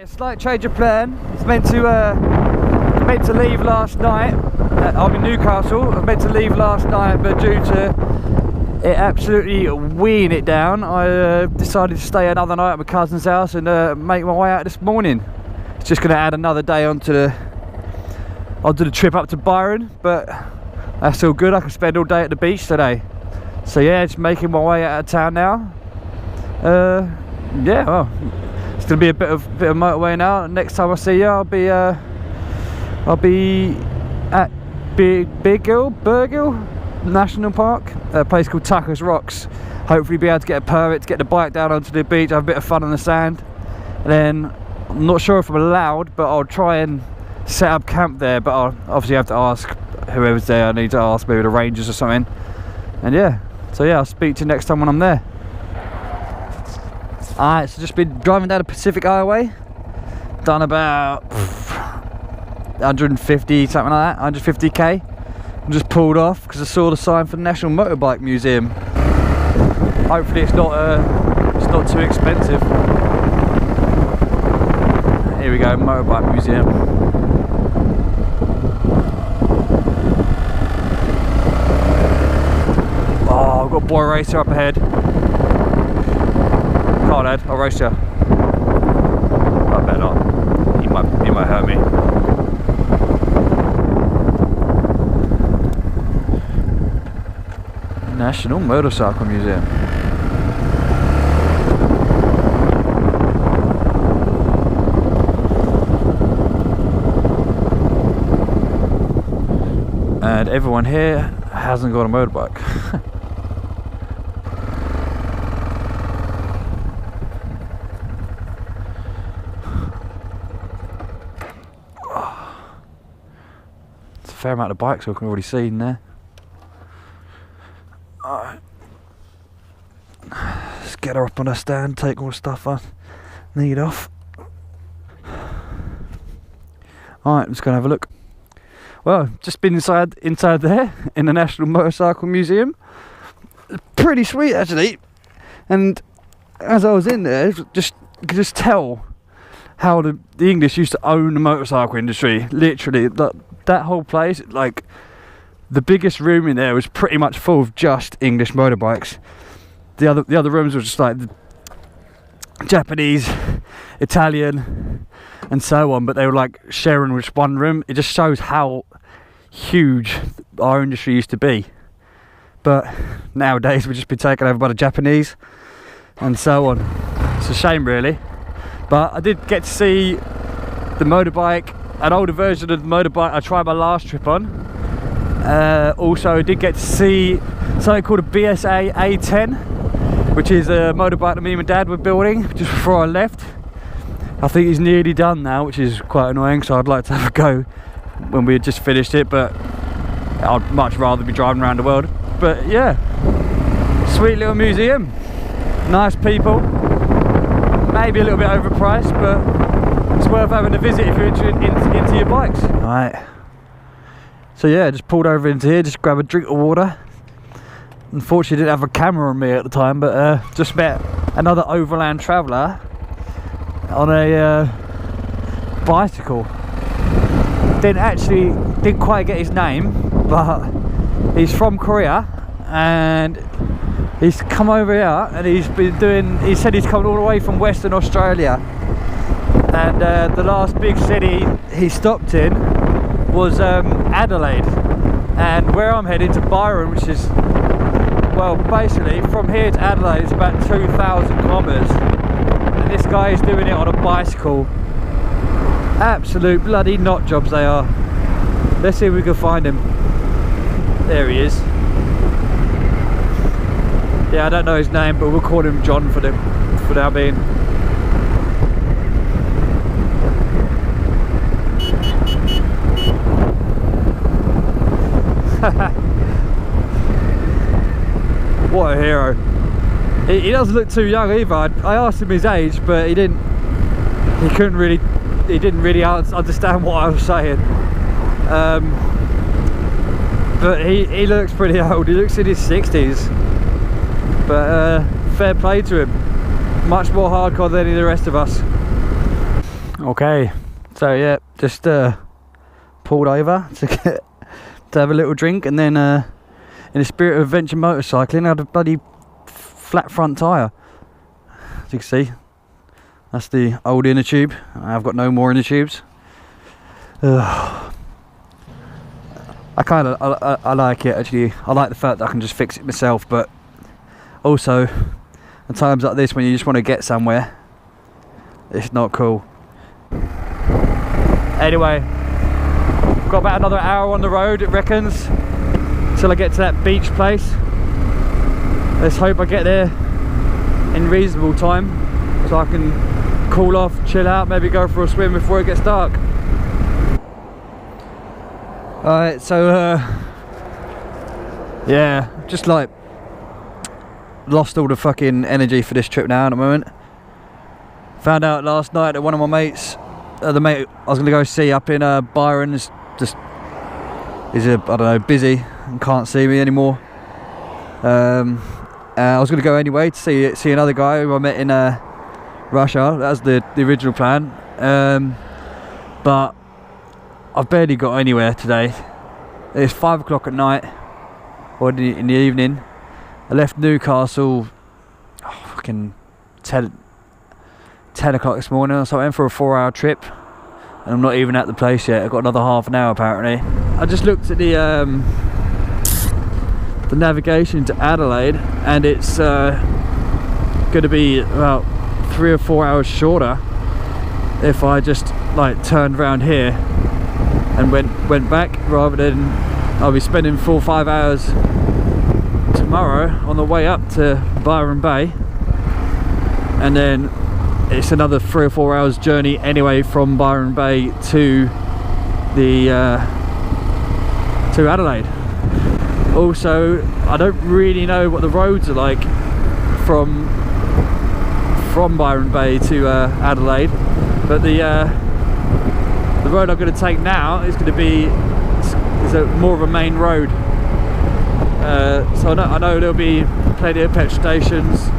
Yeah, slight change of plan. It's meant to leave last night. I'm in Newcastle. I was meant to leave last night, but due to it absolutely weeing it down, I decided to stay another night at my cousin's house and make my way out this morning. It's just going to add another day onto the trip up to Byron, but that's all good. I can spend all day at the beach today. So yeah, just making my way out of town now. Yeah, well, it's going to be a bit of motorway now. Next time I see you, I'll be at Burgill National Park, a place called Tucker's Rocks. Hopefully be able to get a permit to get the bike down onto the beach, have a bit of fun on the sand, and then I'm not sure if I'm allowed, but I'll try and set up camp there, but I'll obviously have to ask whoever's there. I need to ask maybe the rangers or something. And yeah, so yeah, I'll speak to you next time when I'm there. Alright, so just been driving down the Pacific Highway, done about 150, something like that, 150k. I just pulled off because I saw the sign for the National Motorbike Museum. Hopefully it's not too expensive. Here we go, Motorbike Museum. Oh, I've got a boy racer up ahead. Come on, Ed, I'll race you. I better not. He might hurt me. National Motorcycle Museum. And everyone here hasn't got a motorbike. It's a fair amount of bikes I can already see in there. Alright. Let's get her up on a stand, take all the stuff I need off. Alright, let's go and have a look. Well, just been inside there in the National Motorcycle Museum. Pretty sweet actually. And as I was in there, you could just tell how the English used to own the motorcycle industry. Literally, that whole place, like the biggest room in there was pretty much full of just English motorbikes. The other rooms were just like the Japanese, Italian, and so on, but they were like sharing just one room. It just shows how huge our industry used to be. But nowadays we've just been taken over by the Japanese and so on. It's a shame really. But I did get to see the motorbike, an older version of the motorbike I tried my last trip on. Also I did get to see something called a BSA A10, which is a motorbike that me and my dad were building just before I left. I think he's nearly done now, which is quite annoying, so I'd like to have a go when we had just finished it, but I'd much rather be driving around the world. But yeah, sweet little museum, nice people, maybe a little bit overpriced, but it's worth having a visit if you're into your bikes. Alright, so yeah, just pulled over into here, just grab a drink of water. Unfortunately didn't have a camera on me at the time, but just met another overland traveller on a bicycle. Didn't quite get his name, but he's from Korea and he's come over here and he said he's coming all the way from Western Australia, and the last big city he stopped in was Adelaide, and where I'm heading to Byron, which is, well, basically from here to Adelaide it's about 2,000 kilometres. And this guy is doing it on a bicycle. Absolute bloody nut jobs they are. Let's see if we can find him. There he is. Yeah, I don't know his name, but we'll call him John for now being. What a hero. He doesn't look too young either. I asked him his age, but he didn't really understand what I was saying. But he looks pretty old. He looks in his 60s. But fair play to him. Much more hardcore than any of the rest of us. Okay, so yeah, just pulled over to have a little drink, and then in the spirit of adventure motorcycling, I had a bloody flat front tyre. As you can see, that's the old inner tube. I've got no more inner tubes. I like it actually. I like the fact that I can just fix it myself, but also at times like this when you just want to get somewhere, it's not cool. Anyway, got about another hour on the road, it reckons, till I get to that beach place. Let's hope I get there in reasonable time so I can cool off, chill out, maybe go for a swim before it gets dark. Alright, so yeah, just like lost all the fucking energy for this trip now at the moment. Found out last night that one of my mates, the mate I was going to go see up in Byron, is I don't know, busy and can't see me anymore. I was going to go anyway to see another guy who I met in Russia. That was the original plan, but I've barely got anywhere today. It's 5 o'clock at night, or in the evening. I left Newcastle fucking 10 o'clock this morning, so I went for a 4-hour trip, and I'm not even at the place yet. I've got another half an hour apparently. I just looked at the navigation to Adelaide, and it's going to be about 3 or 4 hours shorter if I just like turned around here and went back, rather than I'll be spending 4 or 5 hours tomorrow on the way up to Byron Bay, and then it's another 3 or 4 hours journey anyway from Byron Bay to Adelaide. Also, I don't really know what the roads are like from Byron Bay to Adelaide, but the road I'm going to take now is going to be more of a main road. So I know there'll be plenty of petrol stations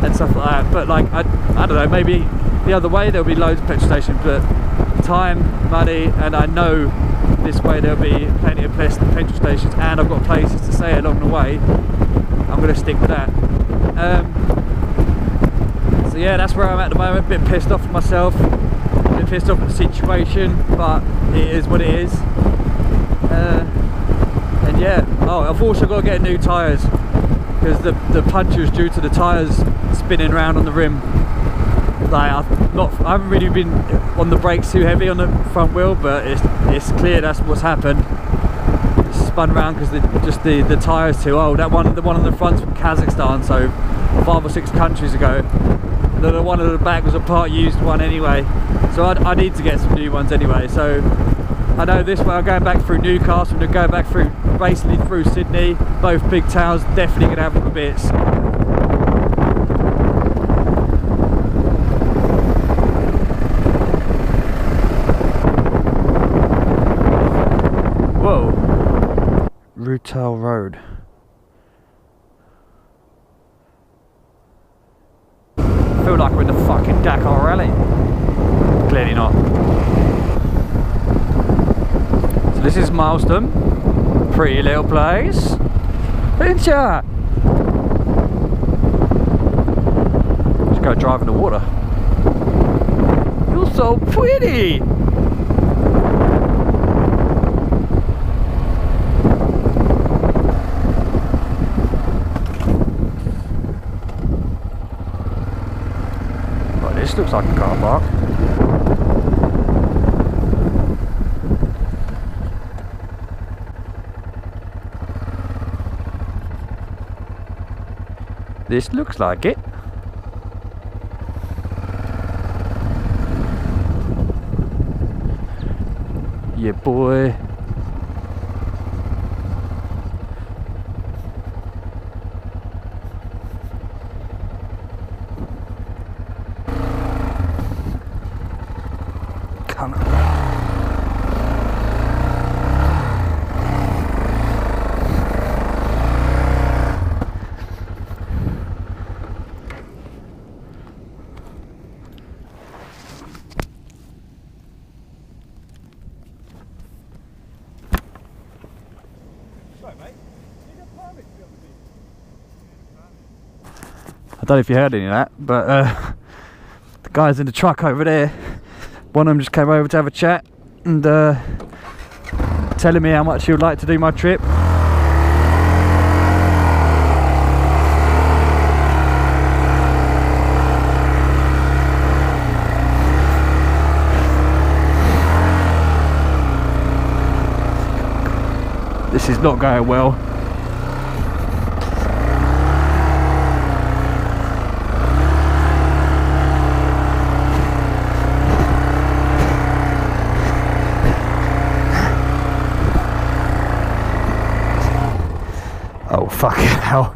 and stuff like that, but like I don't know, maybe the other way there'll be loads of petrol stations, but time, money, and I know this way there'll be plenty of petrol stations, and I've got places to stay along the way. I'm going to stick with that. So yeah, that's where I'm at the moment. A bit pissed off with myself, a bit pissed off with the situation, but it is what it is. And yeah, I've also got to get new tyres, because the puncture's due to the tyres spinning around on the rim. Like I haven't really been on the brakes too heavy on the front wheel, but it's clear that's what's happened. It's spun around because the tyre's too old. The one on the front's from Kazakhstan, so 5 or 6 countries ago. And then the one at the back was a part used one anyway. So I need to get some new ones anyway. So I know this way I'm going back through Newcastle, and going back through basically through Sydney. Both big towns, definitely gonna have the bits. Routel Road. I feel like we're in the fucking Dakar Rally. Clearly not. So this is Milestone. Pretty little place. Isn't ya? Just go drive in the water. You're so pretty! This looks like a car park. This looks like it. Yeah, boy. don't know if you heard any of that, but the guys in the truck over there, one of them just came over to have a chat and telling me how much he would like to do my trip. This is not going well. Oh fucking hell.